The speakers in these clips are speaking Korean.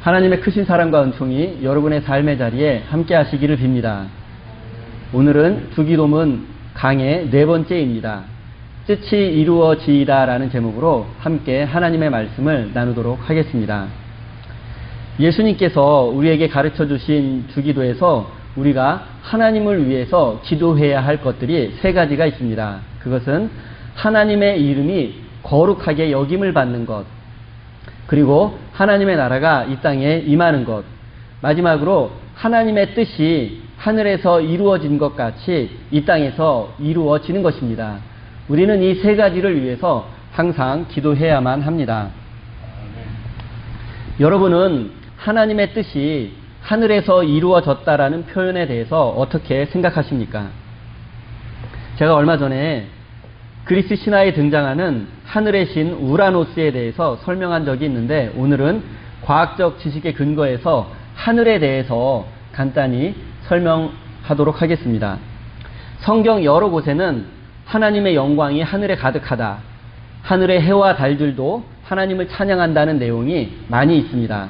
하나님의 크신 사랑과 은총이 여러분의 삶의 자리에 함께 하시기를 빕니다. 오늘은 주기도문 강의 4번째입니다. 뜻이 이루어지이다 라는 제목으로 함께 하나님의 말씀을 나누도록 하겠습니다. 예수님께서 우리에게 가르쳐 주신 주기도에서 우리가 하나님을 위해서 기도해야 할 것들이 3가지가 있습니다. 그것은 하나님의 이름이 거룩하게 여김을 받는 것, 그리고 하나님의 나라가 이 땅에 임하는 것, 마지막으로 하나님의 뜻이 하늘에서 이루어진 것 같이 이 땅에서 이루어지는 것입니다. 우리는 이 3가지를 위해서 항상 기도해야만 합니다. 여러분은 하나님의 뜻이 하늘에서 이루어졌다라는 표현에 대해서 어떻게 생각하십니까? 제가 얼마 전에 그리스 신화에 등장하는 하늘의 신 우라노스에 대해서 설명한 적이 있는데, 오늘은 과학적 지식에 근거해서 하늘에 대해서 간단히 설명하도록 하겠습니다. 성경 여러 곳에는 하나님의 영광이 하늘에 가득하다, 하늘의 해와 달들도 하나님을 찬양한다는 내용이 많이 있습니다.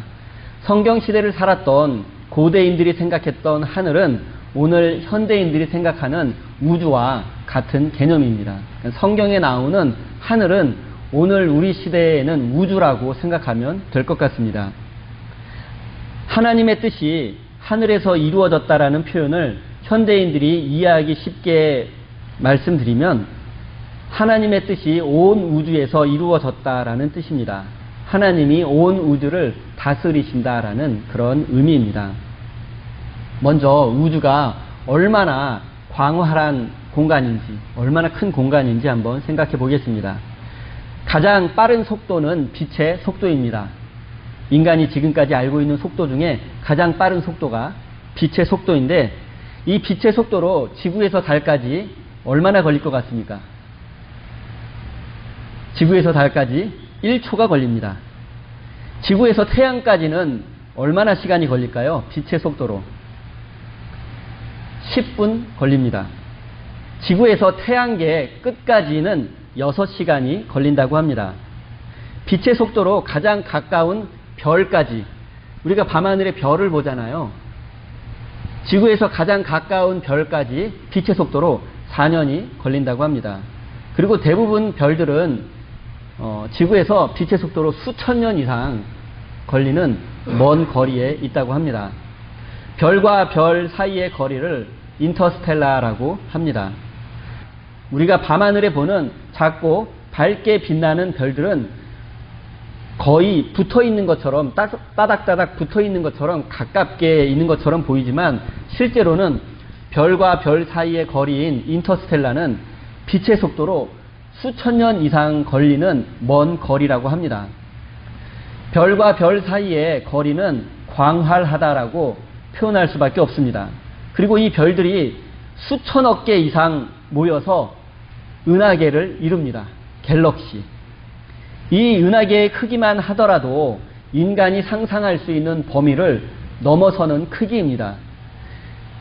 성경 시대를 살았던 고대인들이 생각했던 하늘은 오늘 현대인들이 생각하는 우주와 같은 개념입니다. 성경에 나오는 하늘은 오늘 우리 시대에는 우주라고 생각하면 될 것 같습니다. 하나님의 뜻이 하늘에서 이루어졌다라는 표현을 현대인들이 이해하기 쉽게 말씀드리면, 하나님의 뜻이 온 우주에서 이루어졌다라는 뜻입니다. 하나님이 온 우주를 다스리신다라는 그런 의미입니다. 먼저 우주가 얼마나 광활한 공간인지, 얼마나 큰 공간인지 한번 생각해 보겠습니다. 가장 빠른 속도는 빛의 속도입니다. 인간이 지금까지 알고 있는 속도 중에 가장 빠른 속도가 빛의 속도인데, 이 빛의 속도로 지구에서 달까지 얼마나 걸릴 것 같습니까? 지구에서 달까지 1초가 걸립니다. 지구에서 태양까지는 얼마나 시간이 걸릴까요? 빛의 속도로 10분 걸립니다. 지구에서 태양계 끝까지는 6시간이 걸린다고 합니다. 빛의 속도로 가장 가까운 별까지, 우리가 밤하늘에 별을 보잖아요. 지구에서 가장 가까운 별까지 빛의 속도로 4년이 걸린다고 합니다. 그리고 대부분 별들은 지구에서 빛의 속도로 수천 년 이상 걸리는 먼 거리에 있다고 합니다. 별과 별 사이의 거리를 인터스텔라라고 합니다. 우리가 밤하늘에 보는 작고 밝게 빛나는 별들은 거의 붙어 있는 것처럼, 따닥따닥 붙어 있는 것처럼, 가깝게 있는 것처럼 보이지만, 실제로는 별과 별 사이의 거리인 인터스텔라는 빛의 속도로 수천 년 이상 걸리는 먼 거리라고 합니다. 별과 별 사이의 거리는 광활하다라고 표현할 수밖에 없습니다. 그리고 이 별들이 수천억 개 이상 모여서 은하계를 이룹니다. 갤럭시. 이 은하계의 크기만 하더라도 인간이 상상할 수 있는 범위를 넘어서는 크기입니다.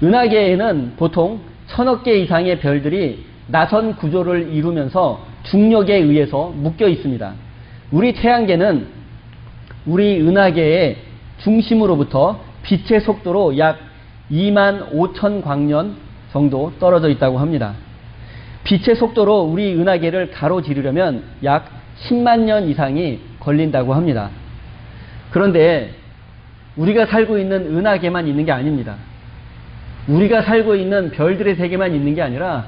은하계에는 보통 1000억 개 이상의 별들이 나선 구조를 이루면서 중력에 의해서 묶여 있습니다. 우리 태양계는 우리 은하계의 중심으로부터 빛의 속도로 약 25,000광년 정도 떨어져 있다고 합니다. 빛의 속도로 우리 은하계를 가로지르려면 약 10만 년 이상이 걸린다고 합니다. 그런데 우리가 살고 있는 은하계만 있는 게 아닙니다. 우리가 살고 있는 별들의 세계만 있는 게 아니라,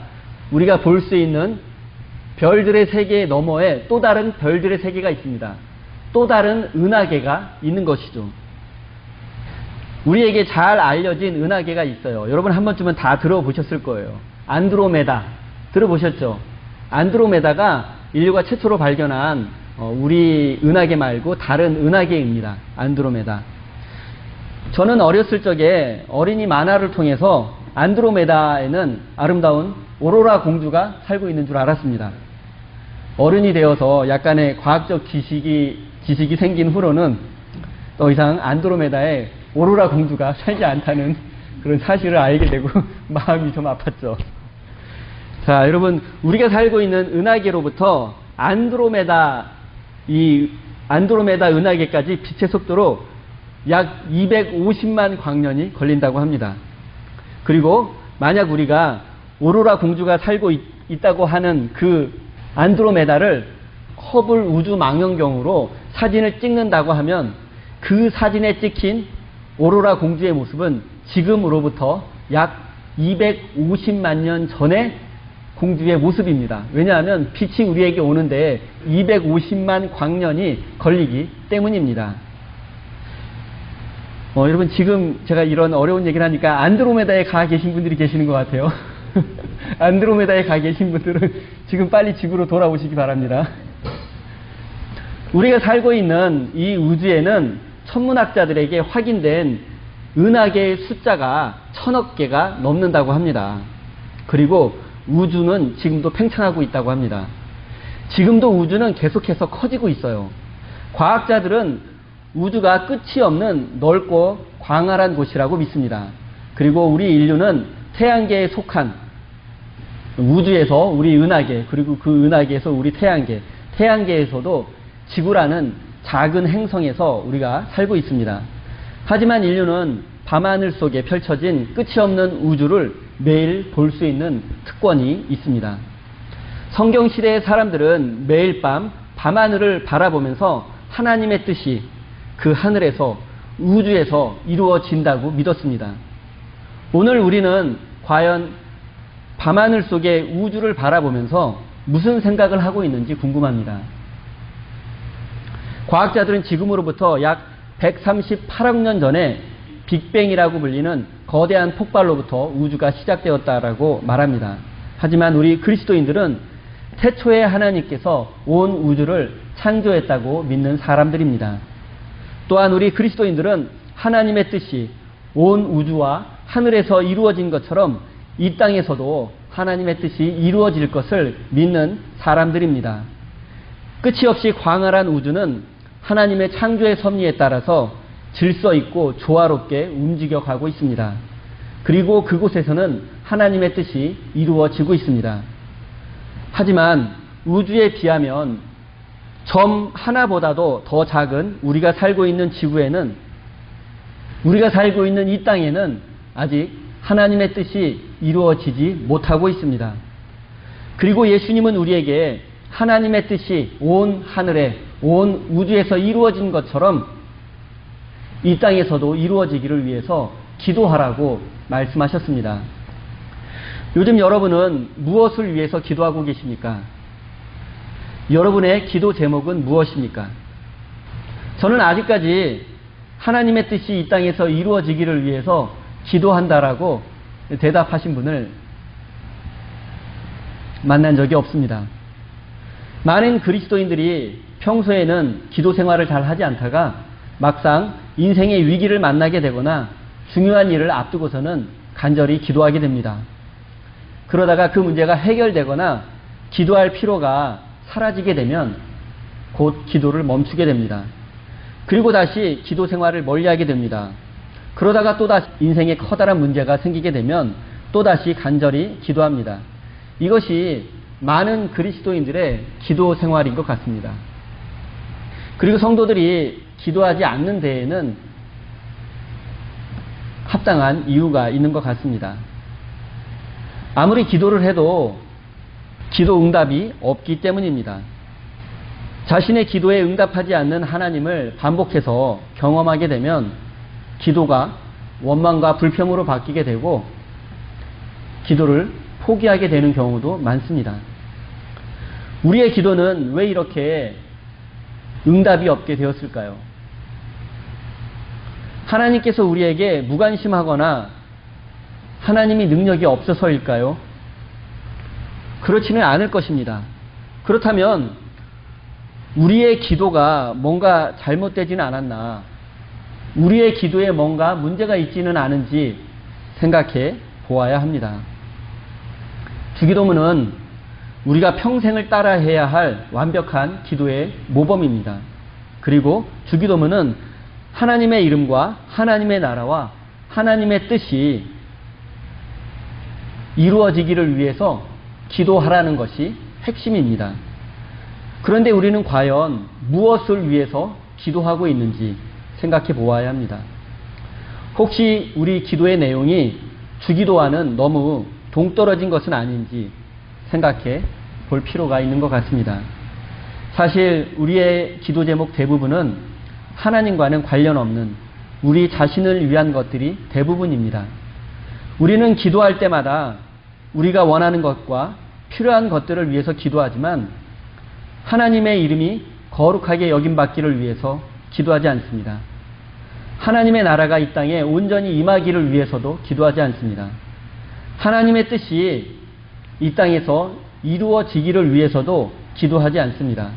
우리가 볼 수 있는 별들의 세계 너머에 또 다른 별들의 세계가 있습니다. 또 다른 은하계가 있는 것이죠. 우리에게 잘 알려진 은하계가 있어요. 여러분 한 번쯤은 다 들어보셨을 거예요. 안드로메다 들어보셨죠? 안드로메다가 인류가 최초로 발견한 우리 은하계 말고 다른 은하계입니다. 안드로메다. 저는 어렸을 적에 어린이 만화를 통해서 안드로메다에는 아름다운 오로라 공주가 살고 있는 줄 알았습니다. 어른이 되어서 약간의 과학적 지식이 생긴 후로는 더 이상 안드로메다에 오로라 공주가 살지 않다는 그런 사실을 알게 되고 마음이 좀 아팠죠. 자, 여러분, 우리가 살고 있는 은하계로부터 안드로메다 은하계까지 빛의 속도로 약 250만 광년이 걸린다고 합니다. 그리고 만약 우리가 오로라 공주가 살고 있다고 하는 그 안드로메다를 허블 우주 망원경으로 사진을 찍는다고 하면 그 사진에 찍힌 오로라 공주의 모습은 지금으로부터 약 250만 년 전의 공주의 모습입니다. 왜냐하면 빛이 우리에게 오는데 250만 광년이 걸리기 때문입니다. 여러분 지금 제가 이런 어려운 얘기를 하니까 안드로메다에 가 계신 분들이 계시는 것 같아요. 안드로메다에 가 계신 분들은 지금 빨리 지구로 돌아오시기 바랍니다. 우리가 살고 있는 이 우주에는 천문학자들에게 확인된 은하계의 숫자가 1000억 개가 넘는다고 합니다. 그리고 우주는 지금도 팽창하고 있다고 합니다. 지금도 우주는 계속해서 커지고 있어요. 과학자들은 우주가 끝이 없는 넓고 광활한 곳이라고 믿습니다. 그리고 우리 인류는 태양계에 속한 우주에서 우리 은하계, 그리고 그 은하계에서 우리 태양계, 태양계에서도 지구라는 작은 행성에서 우리가 살고 있습니다. 하지만 인류는 밤하늘 속에 펼쳐진 끝이 없는 우주를 매일 볼 수 있는 특권이 있습니다. 성경시대의 사람들은 매일 밤하늘을 바라보면서 하나님의 뜻이 그 하늘에서 우주에서 이루어진다고 믿었습니다. 오늘 우리는 과연 밤하늘 속에 우주를 바라보면서 무슨 생각을 하고 있는지 궁금합니다. 과학자들은 지금으로부터 약 138억 년 전에 빅뱅이라고 불리는 거대한 폭발로부터 우주가 시작되었다라고 말합니다. 하지만 우리 그리스도인들은 태초에 하나님께서 온 우주를 창조했다고 믿는 사람들입니다. 또한 우리 그리스도인들은 하나님의 뜻이 온 우주와 하늘에서 이루어진 것처럼 이 땅에서도 하나님의 뜻이 이루어질 것을 믿는 사람들입니다. 끝이 없이 광활한 우주는 하나님의 창조의 섭리에 따라서 질서 있고 조화롭게 움직여가고 있습니다. 그리고 그곳에서는 하나님의 뜻이 이루어지고 있습니다. 하지만 우주에 비하면 점 하나보다도 더 작은 우리가 살고 있는 지구에는, 우리가 살고 있는 이 땅에는 아직 하나님의 뜻이 이루어지지 못하고 있습니다. 그리고 예수님은 우리에게 하나님의 뜻이 온 하늘에, 온 우주에서 이루어진 것처럼 이 땅에서도 이루어지기를 위해서 기도하라고 말씀하셨습니다. 요즘 여러분은 무엇을 위해서 기도하고 계십니까? 여러분의 기도 제목은 무엇입니까? 저는 아직까지 하나님의 뜻이 이 땅에서 이루어지기를 위해서 기도한다라고 대답하신 분을 만난 적이 없습니다. 많은 그리스도인들이 평소에는 기도 생활을 잘 하지 않다가 막상 인생의 위기를 만나게 되거나 중요한 일을 앞두고서는 간절히 기도하게 됩니다. 그러다가 그 문제가 해결되거나 기도할 필요가 사라지게 되면 곧 기도를 멈추게 됩니다. 그리고 다시 기도 생활을 멀리하게 됩니다. 그러다가 또다시 인생에 커다란 문제가 생기게 되면 또다시 간절히 기도합니다. 이것이 많은 그리스도인들의 기도 생활인 것 같습니다. 그리고 성도들이 기도하지 않는 데에는 합당한 이유가 있는 것 같습니다. 아무리 기도를 해도 기도 응답이 없기 때문입니다. 자신의 기도에 응답하지 않는 하나님을 반복해서 경험하게 되면 기도가 원망과 불평으로 바뀌게 되고 기도를 포기하게 되는 경우도 많습니다. 우리의 기도는 왜 이렇게 응답이 없게 되었을까요? 하나님께서 우리에게 무관심하거나 하나님이 능력이 없어서일까요? 그렇지는 않을 것입니다. 그렇다면 우리의 기도가 뭔가 잘못되지는 않았나, 우리의 기도에 뭔가 문제가 있지는 않은지 생각해 보아야 합니다. 주기도문은 우리가 평생을 따라해야 할 완벽한 기도의 모범입니다. 그리고 주기도문은 하나님의 이름과 하나님의 나라와 하나님의 뜻이 이루어지기를 위해서 기도하라는 것이 핵심입니다. 그런데 우리는 과연 무엇을 위해서 기도하고 있는지 생각해 보아야 합니다. 혹시 우리 기도의 내용이 주기도와는 너무 동떨어진 것은 아닌지 생각해 볼 필요가 있는 것 같습니다. 사실 우리의 기도 제목 대부분은 하나님과는 관련 없는 우리 자신을 위한 것들이 대부분입니다. 우리는 기도할 때마다 우리가 원하는 것과 필요한 것들을 위해서 기도하지만 하나님의 이름이 거룩하게 여김받기를 위해서 기도하지 않습니다. 하나님의 나라가 이 땅에 온전히 임하기를 위해서도 기도하지 않습니다. 하나님의 뜻이 이 땅에서 이루어지기를 위해서도 기도하지 않습니다.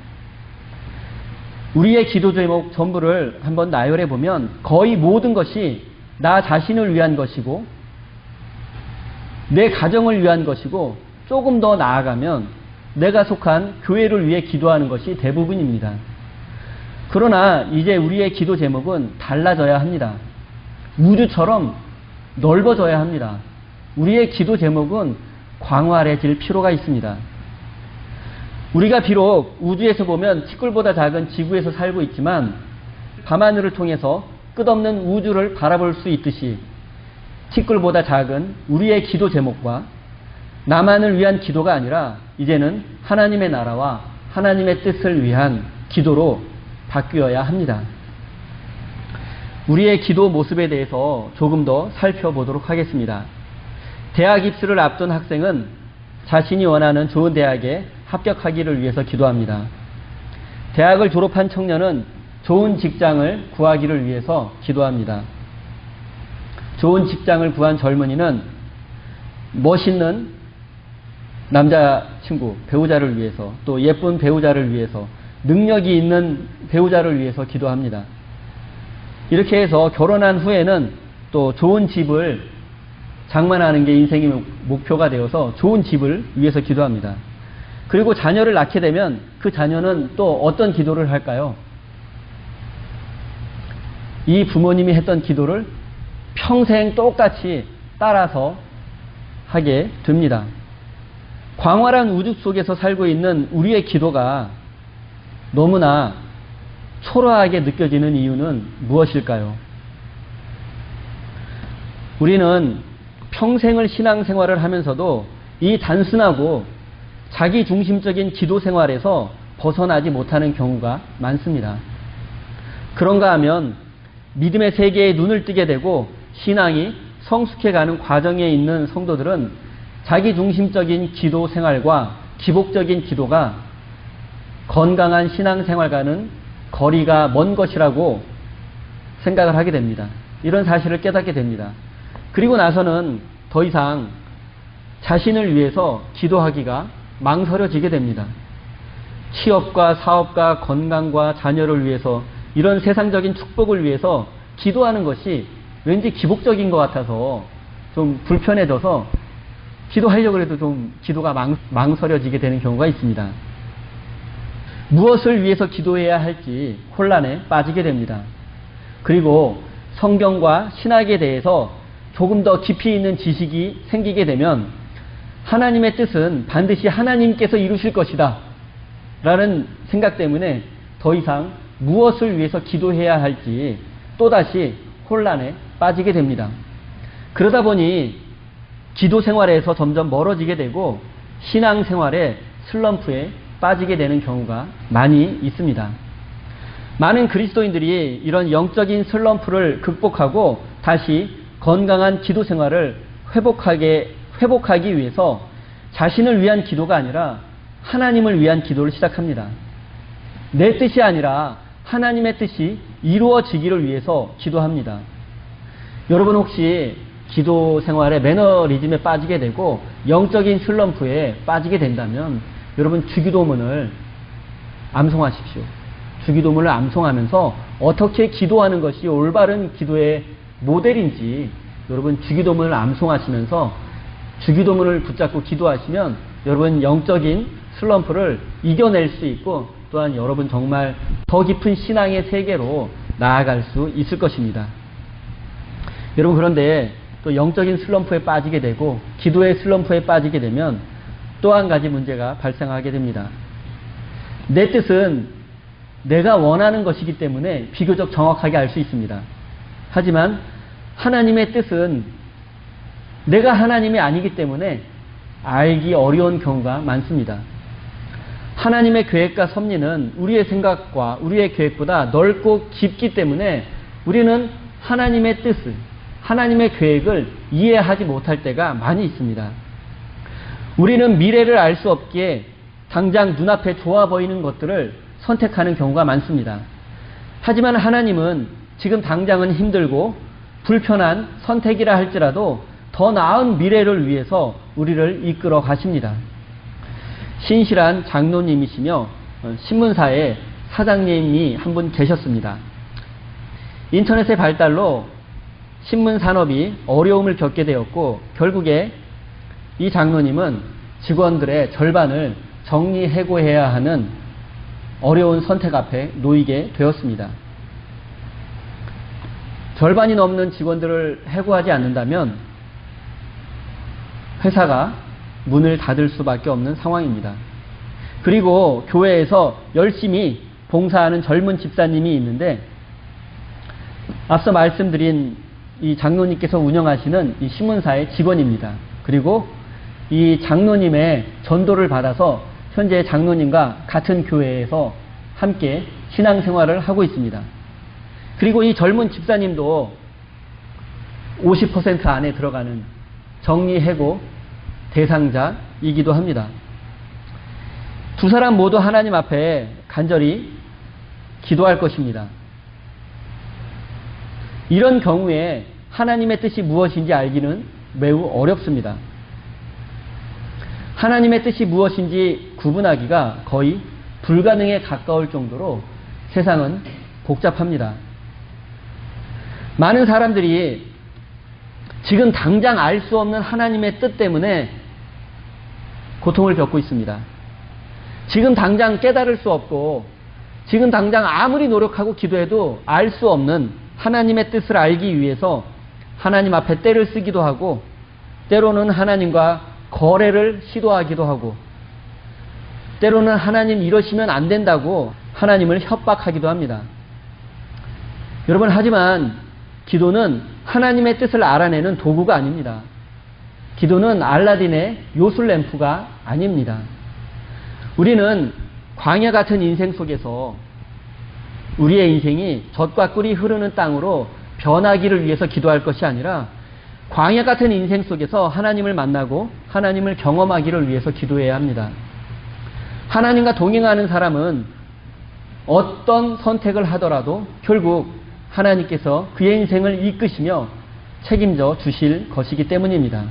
우리의 기도 제목 전부를 한번 나열해 보면 거의 모든 것이 나 자신을 위한 것이고 내 가정을 위한 것이고 조금 더 나아가면 내가 속한 교회를 위해 기도하는 것이 대부분입니다. 그러나 이제 우리의 기도 제목은 달라져야 합니다. 우주처럼 넓어져야 합니다. 우리의 기도 제목은 광활해질 필요가 있습니다. 우리가 비록 우주에서 보면 티끌보다 작은 지구에서 살고 있지만 밤하늘을 통해서 끝없는 우주를 바라볼 수 있듯이 티끌보다 작은 우리의 기도 제목과 나만을 위한 기도가 아니라 이제는 하나님의 나라와 하나님의 뜻을 위한 기도로 바뀌어야 합니다. 우리의 기도 모습에 대해서 조금 더 살펴보도록 하겠습니다. 대학 입시를 앞둔 학생은 자신이 원하는 좋은 대학에 합격하기를 위해서 기도합니다. 대학을 졸업한 청년은 좋은 직장을 구하기를 위해서 기도합니다. 좋은 직장을 구한 젊은이는 멋있는 남자친구, 배우자를 위해서, 또 예쁜 배우자를 위해서, 능력이 있는 배우자를 위해서 기도합니다. 이렇게 해서 결혼한 후에는 또 좋은 집을 장만하는 게 인생의 목표가 되어서 좋은 집을 위해서 기도합니다. 그리고 자녀를 낳게 되면 그 자녀는 또 어떤 기도를 할까요? 이 부모님이 했던 기도를 평생 똑같이 따라서 하게 됩니다. 광활한 우주 속에서 살고 있는 우리의 기도가 너무나 초라하게 느껴지는 이유는 무엇일까요? 우리는 평생을 신앙생활을 하면서도 이 단순하고 자기 중심적인 기도 생활에서 벗어나지 못하는 경우가 많습니다. 그런가 하면 믿음의 세계에 눈을 뜨게 되고 신앙이 성숙해가는 과정에 있는 성도들은 자기 중심적인 기도 생활과 기복적인 기도가 건강한 신앙생활과는 거리가 먼 것이라고 생각을 하게 됩니다. 이런 사실을 깨닫게 됩니다. 그리고 나서는 더 이상 자신을 위해서 기도하기가 망설여지게 됩니다. 취업과 사업과 건강과 자녀를 위해서 이런 세상적인 축복을 위해서 기도하는 것이 왠지 기복적인 것 같아서 좀 불편해져서 기도하려고 해도 좀 기도가 망설여지게 되는 경우가 있습니다. 무엇을 위해서 기도해야 할지 혼란에 빠지게 됩니다. 그리고 성경과 신학에 대해서 조금 더 깊이 있는 지식이 생기게 되면 하나님의 뜻은 반드시 하나님께서 이루실 것이다 라는 생각 때문에 더 이상 무엇을 위해서 기도해야 할지 또다시 혼란에 빠지게 됩니다. 그러다 보니 기도 생활에서 점점 멀어지게 되고 신앙 생활의 슬럼프에 빠지게 되는 경우가 많이 있습니다. 많은 그리스도인들이 이런 영적인 슬럼프를 극복하고 다시 건강한 기도 생활을 회복하기 위해서 자신을 위한 기도가 아니라 하나님을 위한 기도를 시작합니다. 내 뜻이 아니라 하나님의 뜻이 이루어지기를 위해서 기도합니다. 여러분 혹시 기도 생활에 매너리즘에 빠지게 되고 영적인 슬럼프에 빠지게 된다면 여러분 주기도문을 암송하십시오. 주기도문을 암송하면서 어떻게 기도하는 것이 올바른 기도의 모델인지 여러분 주기도문을 암송하시면서 주기도문을 붙잡고 기도하시면 여러분 영적인 슬럼프를 이겨낼 수 있고 또한 여러분 정말 더 깊은 신앙의 세계로 나아갈 수 있을 것입니다. 여러분 그런데 또 영적인 슬럼프에 빠지게 되고 기도의 슬럼프에 빠지게 되면 또 한 가지 문제가 발생하게 됩니다. 내 뜻은 내가 원하는 것이기 때문에 비교적 정확하게 알 수 있습니다. 하지만 하나님의 뜻은 내가 하나님이 아니기 때문에 알기 어려운 경우가 많습니다. 하나님의 계획과 섭리는 우리의 생각과 우리의 계획보다 넓고 깊기 때문에 우리는 하나님의 뜻을, 하나님의 계획을 이해하지 못할 때가 많이 있습니다. 우리는 미래를 알 수 없기에 당장 눈앞에 좋아 보이는 것들을 선택하는 경우가 많습니다. 하지만 하나님은 지금 당장은 힘들고 불편한 선택이라 할지라도 더 나은 미래를 위해서 우리를 이끌어 가십니다. 신실한 장로님이시며 신문사의 사장님이 한 분 계셨습니다. 인터넷의 발달로 신문 산업이 어려움을 겪게 되었고 결국에 이 장로님은 직원들의 절반을 정리해고해야 하는 어려운 선택 앞에 놓이게 되었습니다. 절반이 넘는 직원들을 해고하지 않는다면 회사가 문을 닫을 수밖에 없는 상황입니다. 그리고 교회에서 열심히 봉사하는 젊은 집사님이 있는데 앞서 말씀드린 이 장로님께서 운영하시는 이 신문사의 직원입니다. 그리고 이 장로님의 전도를 받아서 현재 장로님과 같은 교회에서 함께 신앙생활을 하고 있습니다. 그리고 이 젊은 집사님도 50% 안에 들어가는 정리해고 대상자이기도 합니다. 두 사람 모두 하나님 앞에 간절히 기도할 것입니다. 이런 경우에 하나님의 뜻이 무엇인지 알기는 매우 어렵습니다. 하나님의 뜻이 무엇인지 구분하기가 거의 불가능에 가까울 정도로 세상은 복잡합니다. 많은 사람들이 지금 당장 알 수 없는 하나님의 뜻 때문에 고통을 겪고 있습니다. 지금 당장 깨달을 수 없고 지금 당장 아무리 노력하고 기도해도 알 수 없는 하나님의 뜻을 알기 위해서 하나님 앞에 떼를 쓰기도 하고 때로는 하나님과 거래를 시도하기도 하고 때로는 하나님 이러시면 안 된다고 하나님을 협박하기도 합니다. 여러분, 하지만 기도는 하나님의 뜻을 알아내는 도구가 아닙니다. 기도는 알라딘의 요술램프가 아닙니다. 우리는 광야 같은 인생 속에서 우리의 인생이 젖과 꿀이 흐르는 땅으로 변하기를 위해서 기도할 것이 아니라 광야 같은 인생 속에서 하나님을 만나고 하나님을 경험하기를 위해서 기도해야 합니다. 하나님과 동행하는 사람은 어떤 선택을 하더라도 결국 하나님께서 그의 인생을 이끄시며 책임져 주실 것이기 때문입니다.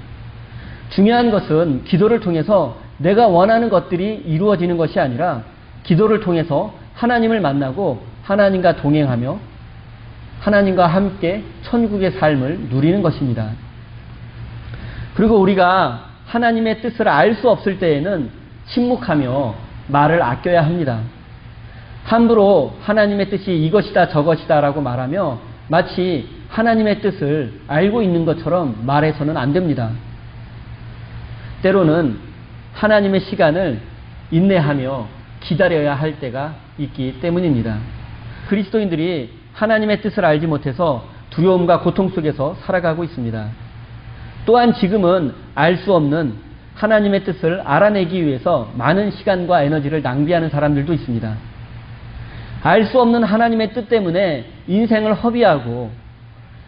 중요한 것은 기도를 통해서 내가 원하는 것들이 이루어지는 것이 아니라 기도를 통해서 하나님을 만나고 하나님과 동행하며 하나님과 함께 천국의 삶을 누리는 것입니다. 그리고 우리가 하나님의 뜻을 알 수 없을 때에는 침묵하며 말을 아껴야 합니다. 함부로 하나님의 뜻이 이것이다 저것이다 라고 말하며 마치 하나님의 뜻을 알고 있는 것처럼 말해서는 안 됩니다. 때로는 하나님의 시간을 인내하며 기다려야 할 때가 있기 때문입니다. 그리스도인들이 하나님의 뜻을 알지 못해서 두려움과 고통 속에서 살아가고 있습니다. 또한 지금은 알 수 없는 하나님의 뜻을 알아내기 위해서 많은 시간과 에너지를 낭비하는 사람들도 있습니다. 알 수 없는 하나님의 뜻 때문에 인생을 허비하고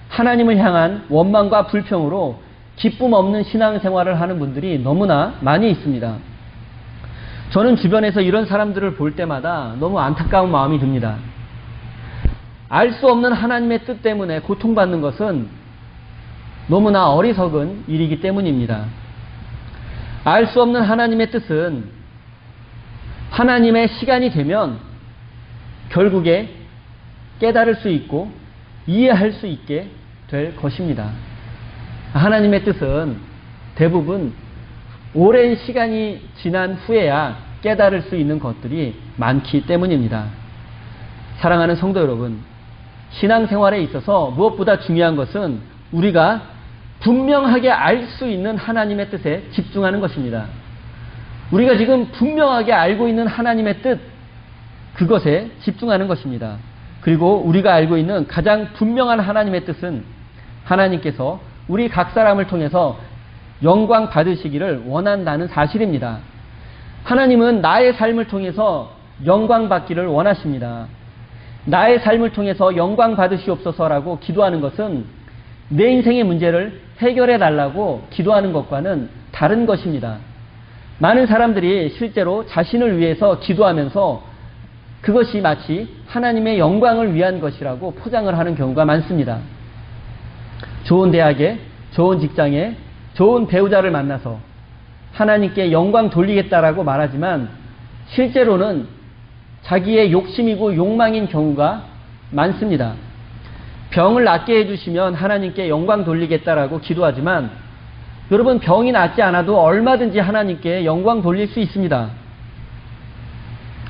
하나님을 향한 원망과 불평으로 기쁨 없는 신앙생활을 하는 분들이 너무나 많이 있습니다. 저는 주변에서 이런 사람들을 볼 때마다 너무 안타까운 마음이 듭니다. 알 수 없는 하나님의 뜻 때문에 고통받는 것은 너무나 어리석은 일이기 때문입니다. 알 수 없는 하나님의 뜻은 하나님의 시간이 되면 결국에 깨달을 수 있고 이해할 수 있게 될 것입니다. 하나님의 뜻은 대부분 오랜 시간이 지난 후에야 깨달을 수 있는 것들이 많기 때문입니다. 사랑하는 성도 여러분, 신앙생활에 있어서 무엇보다 중요한 것은 우리가 분명하게 알 수 있는 하나님의 뜻에 집중하는 것입니다. 우리가 지금 분명하게 알고 있는 하나님의 뜻, 그것에 집중하는 것입니다. 그리고 우리가 알고 있는 가장 분명한 하나님의 뜻은 하나님께서 우리 각 사람을 통해서 영광 받으시기를 원한다는 사실입니다. 하나님은 나의 삶을 통해서 영광 받기를 원하십니다. 나의 삶을 통해서 영광 받으시옵소서라고 기도하는 것은 내 인생의 문제를 해결해 달라고 기도하는 것과는 다른 것입니다. 많은 사람들이 실제로 자신을 위해서 기도하면서 그것이 마치 하나님의 영광을 위한 것이라고 포장을 하는 경우가 많습니다. 좋은 대학에, 좋은 직장에, 좋은 배우자를 만나서 하나님께 영광 돌리겠다라고 말하지만 실제로는 자기의 욕심이고 욕망인 경우가 많습니다. 병을 낫게 해주시면 하나님께 영광 돌리겠다라고 기도하지만 여러분, 병이 낫지 않아도 얼마든지 하나님께 영광 돌릴 수 있습니다.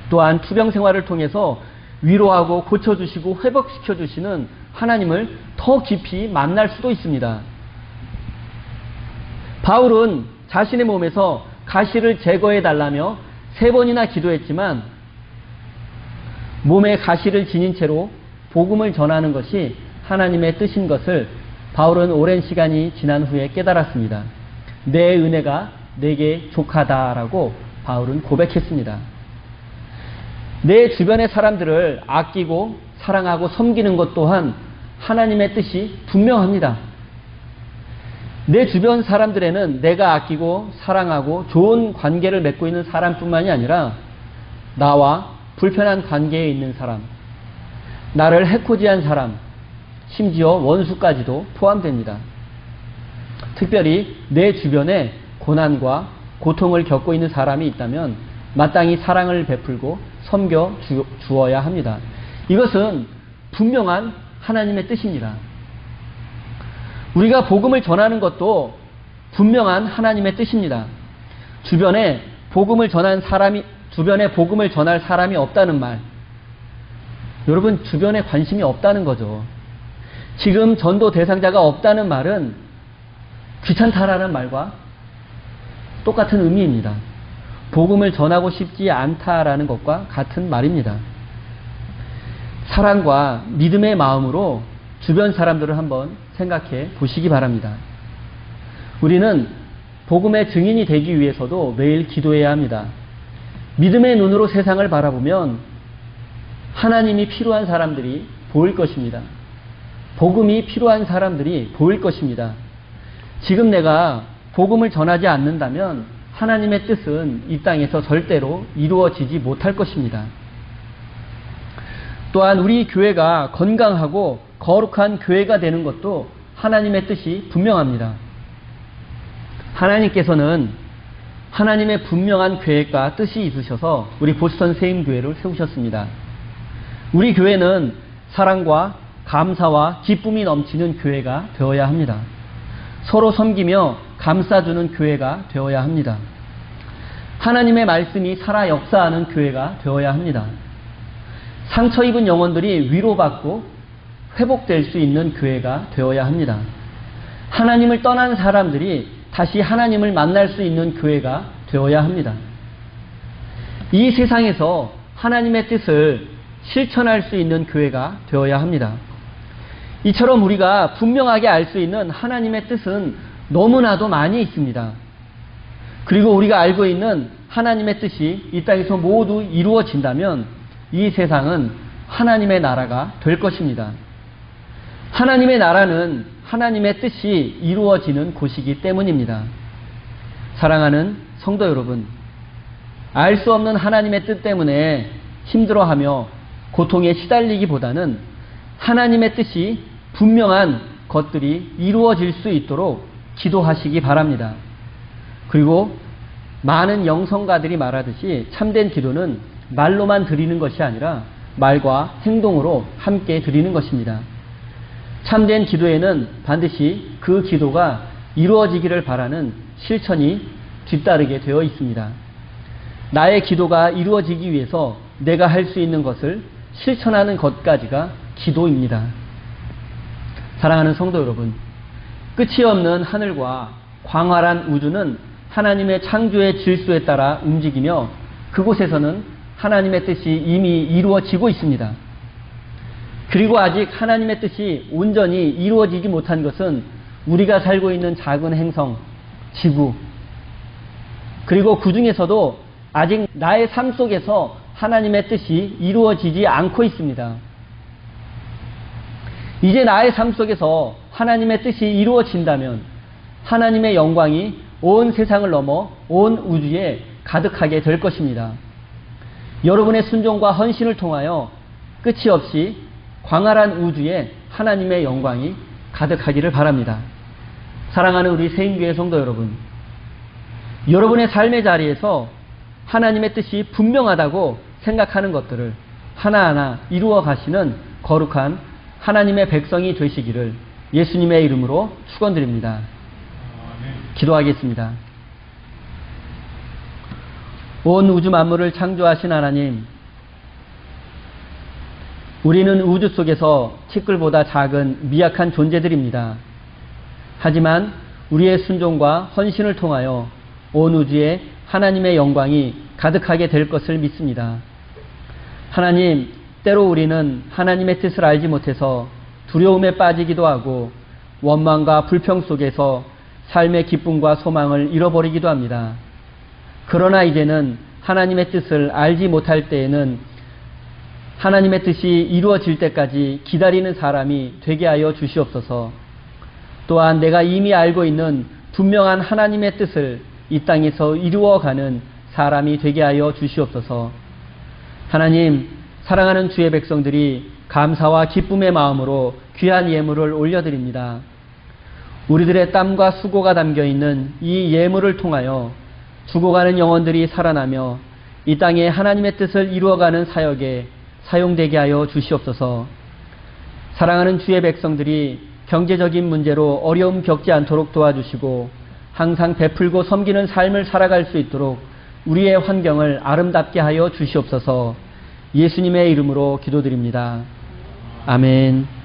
또한 투병 생활을 통해서 위로하고 고쳐주시고 회복시켜주시는 하나님을 더 깊이 만날 수도 있습니다. 바울은 자신의 몸에서 가시를 제거해 달라며 3번이나 기도했지만 몸에 가시를 지닌 채로 복음을 전하는 것이 하나님의 뜻인 것을 바울은 오랜 시간이 지난 후에 깨달았습니다. 내 은혜가 내게 족하다라고 바울은 고백했습니다. 내 주변의 사람들을 아끼고 사랑하고 섬기는 것 또한 하나님의 뜻이 분명합니다. 내 주변 사람들에는 내가 아끼고 사랑하고 좋은 관계를 맺고 있는 사람뿐만이 아니라 나와 불편한 관계에 있는 사람, 나를 해코지한 사람, 심지어 원수까지도 포함됩니다. 특별히 내 주변에 고난과 고통을 겪고 있는 사람이 있다면 마땅히 사랑을 베풀고 섬겨 주어야 합니다. 이것은 분명한 하나님의 뜻입니다. 우리가 복음을 전하는 것도 분명한 하나님의 뜻입니다. 주변에 복음을 전할 사람이 없다는 말, 여러분, 주변에 관심이 없다는 거죠. 지금 전도 대상자가 없다는 말은 귀찮다라는 말과 똑같은 의미입니다. 복음을 전하고 싶지 않다라는 것과 같은 말입니다. 사랑과 믿음의 마음으로 주변 사람들을 한번 생각해 보시기 바랍니다. 우리는 복음의 증인이 되기 위해서도 매일 기도해야 합니다. 믿음의 눈으로 세상을 바라보면 하나님이 필요한 사람들이 보일 것입니다. 복음이 필요한 사람들이 보일 것입니다. 지금 내가 복음을 전하지 않는다면 하나님의 뜻은 이 땅에서 절대로 이루어지지 못할 것입니다. 또한 우리 교회가 건강하고 거룩한 교회가 되는 것도 하나님의 뜻이 분명합니다. 하나님께서는 하나님의 분명한 계획과 뜻이 있으셔서 우리 보스턴 세임교회를 세우셨습니다. 우리 교회는 사랑과 감사와 기쁨이 넘치는 교회가 되어야 합니다. 서로 섬기며 감싸주는 교회가 되어야 합니다. 하나님의 말씀이 살아 역사하는 교회가 되어야 합니다. 상처 입은 영혼들이 위로받고 회복될 수 있는 교회가 되어야 합니다. 하나님을 떠난 사람들이 다시 하나님을 만날 수 있는 교회가 되어야 합니다. 이 세상에서 하나님의 뜻을 실천할 수 있는 교회가 되어야 합니다. 이처럼 우리가 분명하게 알 수 있는 하나님의 뜻은 너무나도 많이 있습니다. 그리고 우리가 알고 있는 하나님의 뜻이 이 땅에서 모두 이루어진다면 이 세상은 하나님의 나라가 될 것입니다. 하나님의 나라는 하나님의 뜻이 이루어지는 곳이기 때문입니다. 사랑하는 성도 여러분, 알 수 없는 하나님의 뜻 때문에 힘들어하며 고통에 시달리기보다는 하나님의 뜻이 분명한 것들이 이루어질 수 있도록 기도하시기 바랍니다. 그리고 많은 영성가들이 말하듯이 참된 기도는 말로만 드리는 것이 아니라 말과 행동으로 함께 드리는 것입니다. 참된 기도에는 반드시 그 기도가 이루어지기를 바라는 실천이 뒤따르게 되어 있습니다. 나의 기도가 이루어지기 위해서 내가 할 수 있는 것을 실천하는 것까지가 기도입니다. 사랑하는 성도 여러분, 끝이 없는 하늘과 광활한 우주는 하나님의 창조의 질서에 따라 움직이며 그곳에서는 하나님의 뜻이 이미 이루어지고 있습니다. 그리고 아직 하나님의 뜻이 온전히 이루어지지 못한 것은 우리가 살고 있는 작은 행성, 지구, 그리고 그 중에서도 아직 나의 삶 속에서 하나님의 뜻이 이루어지지 않고 있습니다. 이제 나의 삶 속에서 하나님의 뜻이 이루어진다면 하나님의 영광이 온 세상을 넘어 온 우주에 가득하게 될 것입니다. 여러분의 순종과 헌신을 통하여 끝이 없이 광활한 우주에 하나님의 영광이 가득하기를 바랍니다. 사랑하는 우리 세인교회 성도 여러분, 여러분의 삶의 자리에서 하나님의 뜻이 분명하다고 생각하는 것들을 하나하나 이루어 가시는 거룩한 하나님의 백성이 되시기를 예수님의 이름으로 축원드립니다. 기도하겠습니다. 온 우주 만물을 창조하신 하나님, 우리는 우주 속에서 티끌보다 작은 미약한 존재들입니다. 하지만 우리의 순종과 헌신을 통하여 온 우주에 하나님의 영광이 가득하게 될 것을 믿습니다. 하나님, 때로 우리는 하나님의 뜻을 알지 못해서 두려움에 빠지기도 하고 원망과 불평 속에서 삶의 기쁨과 소망을 잃어버리기도 합니다. 그러나 이제는 하나님의 뜻을 알지 못할 때에는 하나님의 뜻이 이루어질 때까지 기다리는 사람이 되게 하여 주시옵소서. 또한 내가 이미 알고 있는 분명한 하나님의 뜻을 이 땅에서 이루어가는 사람이 되게 하여 주시옵소서. 하나님, 사랑하는 주의 백성들이 감사와 기쁨의 마음으로 귀한 예물을 올려드립니다. 우리들의 땀과 수고가 담겨있는 이 예물을 통하여 죽어가는 영혼들이 살아나며 이 땅에 하나님의 뜻을 이루어가는 사역에 사용되게 하여 주시옵소서. 사랑하는 주의 백성들이 경제적인 문제로 어려움 겪지 않도록 도와주시고 항상 베풀고 섬기는 삶을 살아갈 수 있도록 우리의 환경을 아름답게 하여 주시옵소서. 예수님의 이름으로 기도드립니다. 아멘.